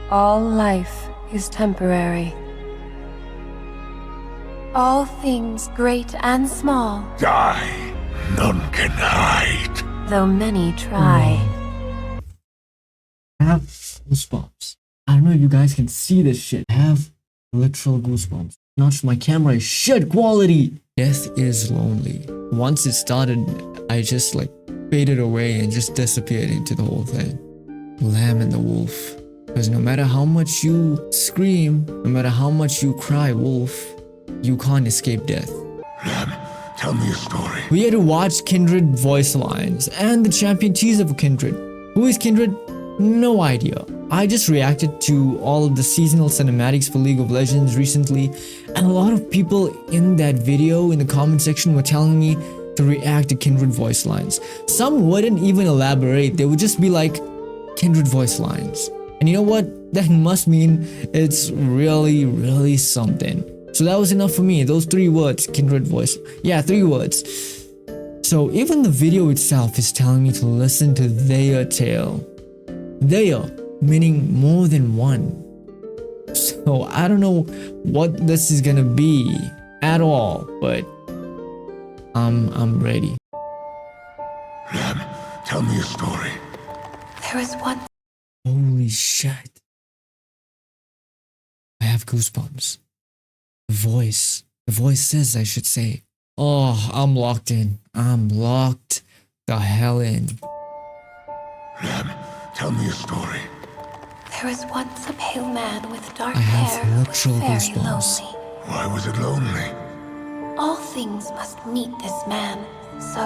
All life is temporary. All things great and small, Die. None can hide. though many try. I have goosebumps. I don't know if you guys can see this shit. I have literal goosebumps. Not just my camera is shit quality. Death is lonely. Once it started, I just like faded away and just disappeared into the whole thing. Lamb and the wolf. Because no matter how much you scream, no matter how much you cry wolf, you can't escape death. Lamb, tell me a story. We had to watch Kindred voice lines and the champion teaser of Kindred. Who is Kindred? No idea. I just reacted to all of the seasonal cinematics for League of Legends recently, and a lot of people in that video in the comment section were telling me to react to Kindred voice lines. Some wouldn't even elaborate, they would just be like, Kindred voice lines. And you know what? That must mean it's really, really something. So that was enough for me. Those 3 words, Kindred voice. Yeah, 3 words. So even the video itself is telling me to listen to their tale. Their, meaning more than one. So I don't know what this is gonna be at all, but I'm ready. Lamb, tell me a story. There was once Holy shit. I have goosebumps. The voices, I should say. Oh, I'm locked in. I'm locked the hell in. Lamb, tell me a story. There was once a pale man with dark I have hair who was literal very goosebumps. lonely. Why was it lonely? All things must meet this man, so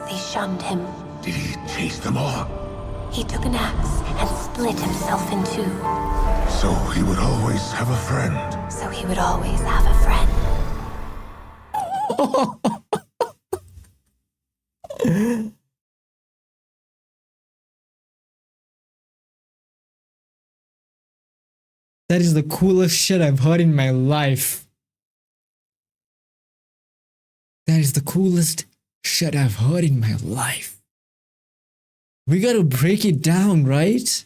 they shunned him. Did he chase them all? He took an axe and split himself in 2, So he would always have a friend. so he would always have a friend. That is the coolest shit I've heard in my life. That is the coolest shit I've heard in my life. We gotta break it down, right?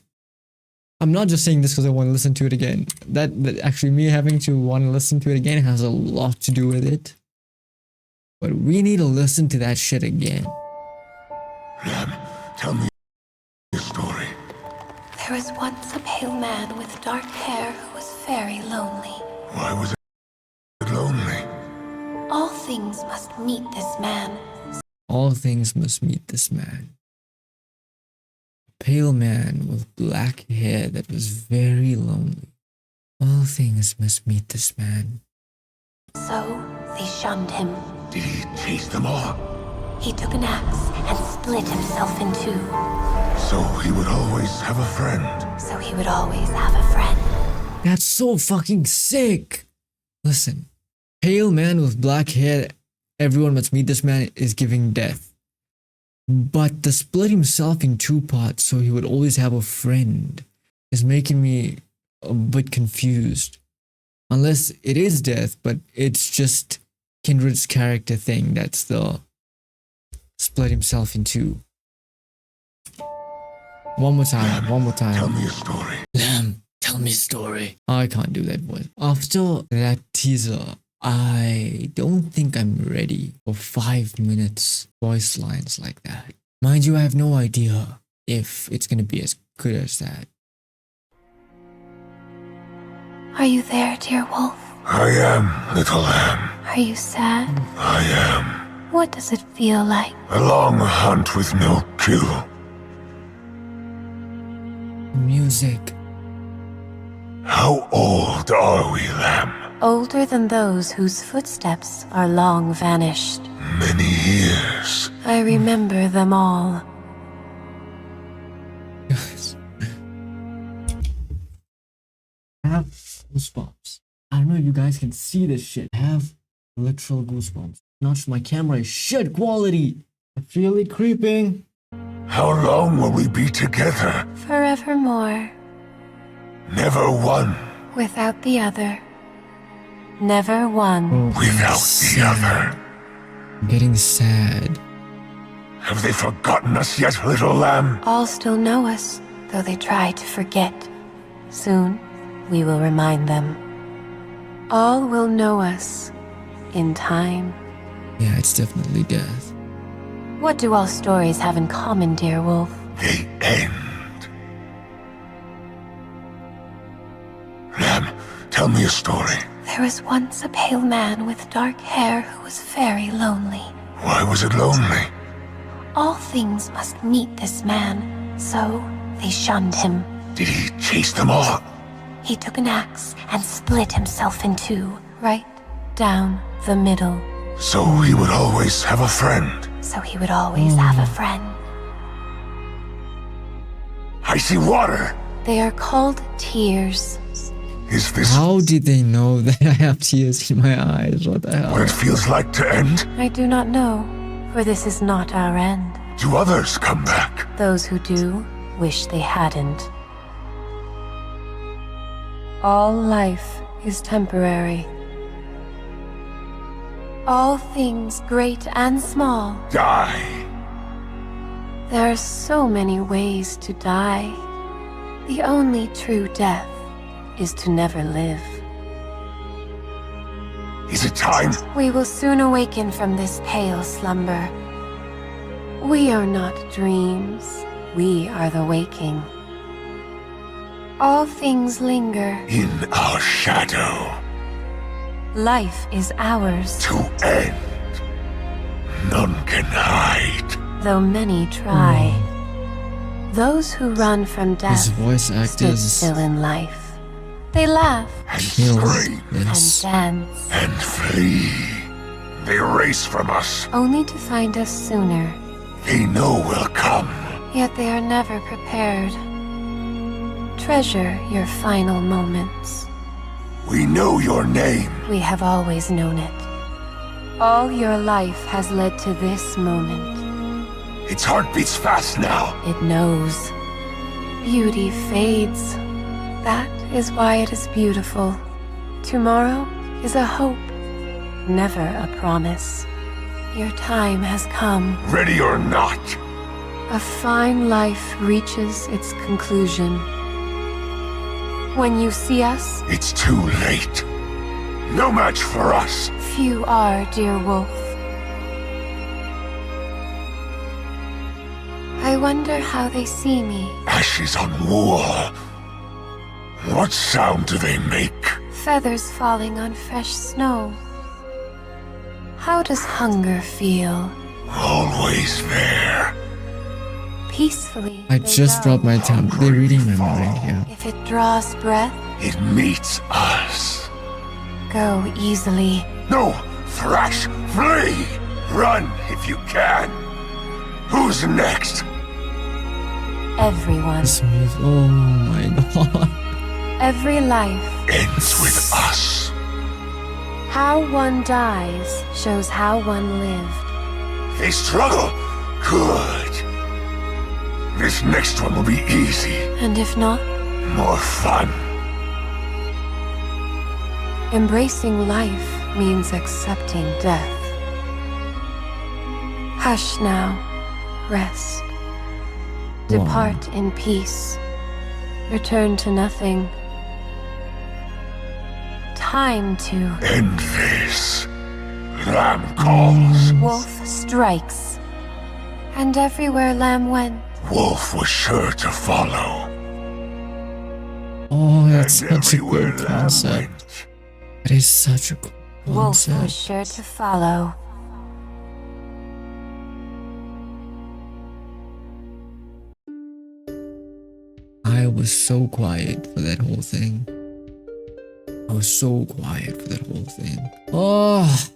I'm not just saying this because I want to listen to it again. That actually me having to want to listen to it again has a lot to do with it. But we need to listen to that shit again. Lamb, tell me a story. There was once a pale man with dark hair who was very lonely. Why was it lonely? All things must meet this man. All things must meet this man. A pale man with black hair that was very lonely. All things must meet this man. So they shunned him. Did he chase them all? He took an axe and split himself in 2, So he would always have a friend. so he would always have a friend. That's so fucking sick. Listen, pale man with black hair, everyone must meet this man is giving death. But the split himself in 2 parts so he would always have a friend is making me a bit confused. Unless it is death, but it's just Kindred's character thing that's the split himself in 2. One more time. Tell me a story. Lamb, tell me a story. I can't do that voice. After that teaser, I don't think I'm ready for 5 minutes voice lines like that. Mind you, I have no idea if it's gonna be as good as that. Are you there, dear wolf? I am, little lamb. Are you sad? I am. What does it feel like? A long hunt with no kill. Music. How old are we, lamb? Older than those whose footsteps are long vanished. Many years. I remember them all. Guys. I have goosebumps. I don't know if you guys can see this shit. I have literal goosebumps. Not just my camera is shit quality. I feel it creeping. How long will we be together? Forevermore, Never one without the other. Never one. without the other. I'm getting sad. Have they forgotten us yet, little lamb? All still know us, though they try to forget. Soon, we will remind them. All will know us in time. Yeah, it's definitely death. What do all stories have in common, dear wolf? They end. Lamb, tell me a story. There was once a pale man with dark hair who was very lonely. Why was it lonely? All things must meet this man, so they shunned him. Did he chase them all? He took an axe and split himself in two, right down the middle. So he would always have a friend. So he would always have a friend. I see water. They are called tears. Is this How did they know that I have tears in my eyes? What the hell? what it feels like to end? I do not know, for this is not our end. Do others come back? Those who do wish they hadn't. All life is temporary. All things great and small. Die. There are so many ways to die. The only true death is to never live. Is it time? We will soon awaken from this pale slumber. We are not dreams. We are the waking. All things linger. In our shadow. Life is ours, To end. None can hide. though many try. Those who run from His death voice stood actors still in life. They laugh And kills. scream. and Yes. dance, And flee. They race from us. only to find us sooner. They know we'll come. Yet they are never prepared. Treasure your final moments. We know your name. We have always known it. All your life has led to this moment. Its heart beats fast now. It knows. Beauty fades. That is why it is beautiful. Tomorrow is a hope, never a promise. Your time has come. Ready or not. A fine life reaches its conclusion. When you see us, It's too late. No match for us. few are, dear wolf. I wonder how they see me. Ashes on wool. What sound do they make? Feathers falling on fresh snow. How does hunger feel? Always there. Peacefully. I they just go. dropped my tongue. They're reading my mind here. If it draws breath, It meets us. go easily. No! Thrash! Flee! Run if you can. Who's next? Everyone. This music. Oh my god. Every life. Ends with us. How one dies shows how one lived. They struggle. Good. This next one will be easy. And if not, More fun. embracing life means accepting death. Hush now. Rest. Depart in peace. Return to nothing. Time to... End this. Lamb calls. Wolf strikes. And everywhere Lamb went, Wolf was sure to follow. Oh, that's And such a everywhere good Lamb concept. went. That is such a cool Wolf was concept. sure to follow. I was so quiet for that whole thing. I was so quiet for that whole thing. Oh,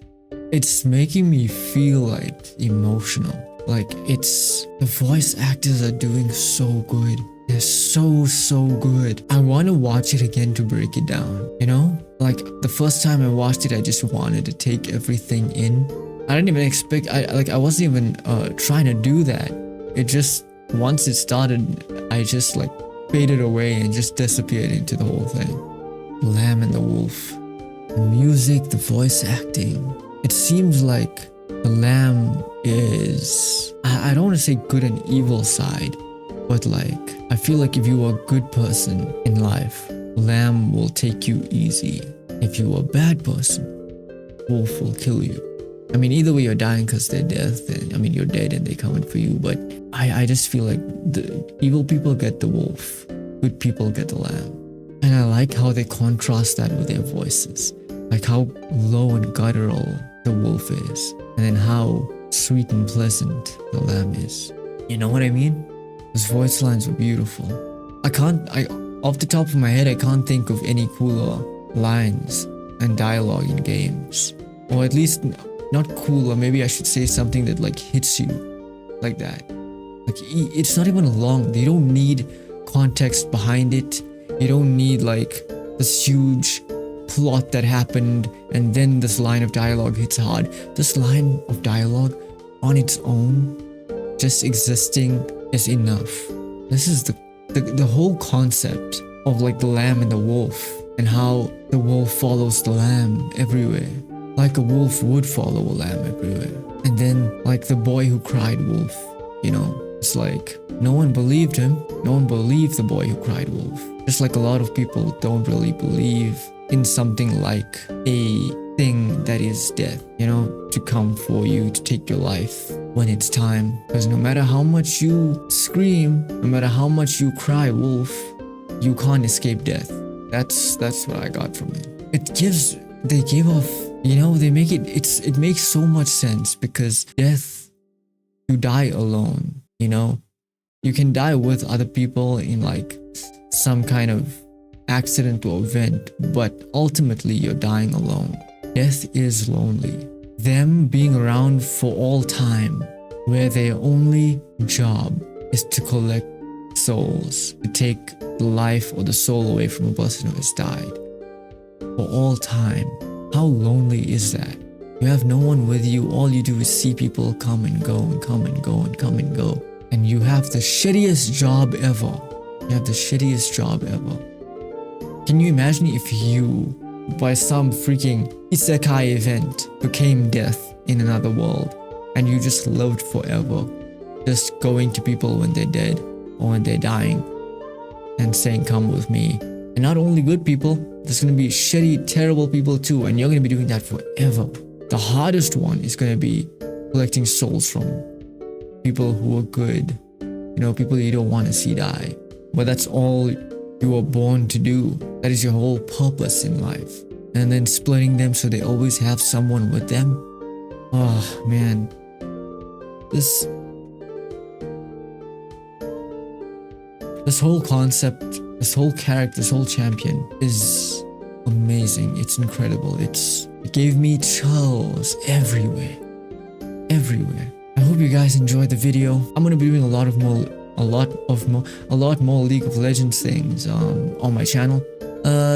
it's making me feel like emotional. Like the voice actors are doing so good. They're so good. I want to watch it again to break it down, you know? Like the first time I watched it, I just wanted to take everything in. I didn't even expect, I wasn't even trying to do that. It just, once it started, I just like faded away and just disappeared into the whole thing. The Lamb and the Wolf. The music, the voice acting. It seems like the Lamb is, I don't want to say good and evil side, But like, I feel like if you are a good person in life, lamb will take you easy. If you are a bad person, wolf will kill you. I mean, either way you're dying because they're death, and I mean you're dead and they're coming for you. But I just feel like the evil people get the wolf, good people get the lamb. And I like how they contrast that with their voices, like how low and guttural the wolf is, and then how sweet and pleasant the lamb is. You know what I mean? Those voice lines were beautiful. Off the top of my head, I can't think of any cooler lines and dialogue in games. Or at least not cooler, maybe I should say something that like hits you like that. Like it's not even long, you don't need context behind it. You don't need like this huge plot that happened and then this line of dialogue hits hard. This line of dialogue on its own, just existing, is enough. This is the whole concept of like the lamb and the wolf, and how the wolf follows the lamb everywhere, like a wolf would follow a lamb everywhere. And then like the boy who cried wolf, you know, it's like no one believed him. No one believed the boy who cried wolf. Just like a lot of people don't really believe in something like a thing that is death, you know, to come for you, to take your life when it's time. Because no matter how much you scream, no matter how much you cry wolf, you can't escape death. That's what I got from it. They give off, you know, it makes so much sense, because death, you die alone, you know. You can die with other people in like some kind of accident or event, but ultimately you're dying alone. Death is lonely. Them being around for all time, where their only job is to collect souls, to take the life or the soul away from a person who has died. For all time. How lonely is that? You have no one with you. All you do is see people come and go and come and go and come and go. And you have the shittiest job ever. You have the shittiest job ever. Can you imagine if you, by some freaking isekai event, became death in another world, and you just lived forever, just going to people when they're dead or when they're dying and saying, come with me. And not only good people, there's gonna be shitty, terrible people too, and you're gonna be doing that forever. The hardest one is gonna be collecting souls from people who are good, you know, people you don't want to see die. But that's all you were born to do. That is your whole purpose in life. And then splitting them so they always have someone with them. Oh man, this whole concept, this whole character, this whole champion is amazing. It's incredible. It gave me chills everywhere. I hope you guys enjoyed the video. I'm gonna be doing a lot more League of Legends things on my channel.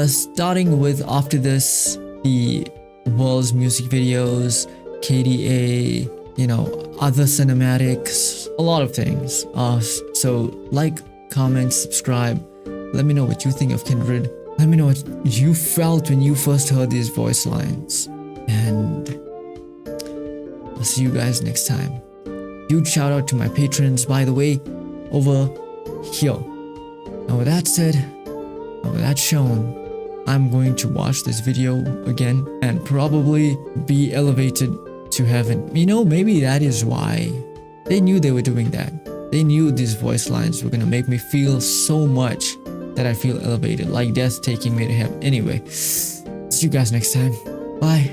Starting with, after this, the world's music videos, KDA, you know, other cinematics, a lot of things. So like, comment, subscribe. Let me know what you think of Kindred. Let me know what you felt when you first heard these voice lines. And I'll see you guys next time. Huge shout out to my patrons, by the way, over here. Now with that said, now with that shown, I'm going to watch this video again and probably be elevated to heaven. You know, maybe that is why they knew they were doing that. They knew these voice lines were gonna make me feel so much that I feel elevated, like death taking me to heaven. Anyway, see you guys next time. Bye.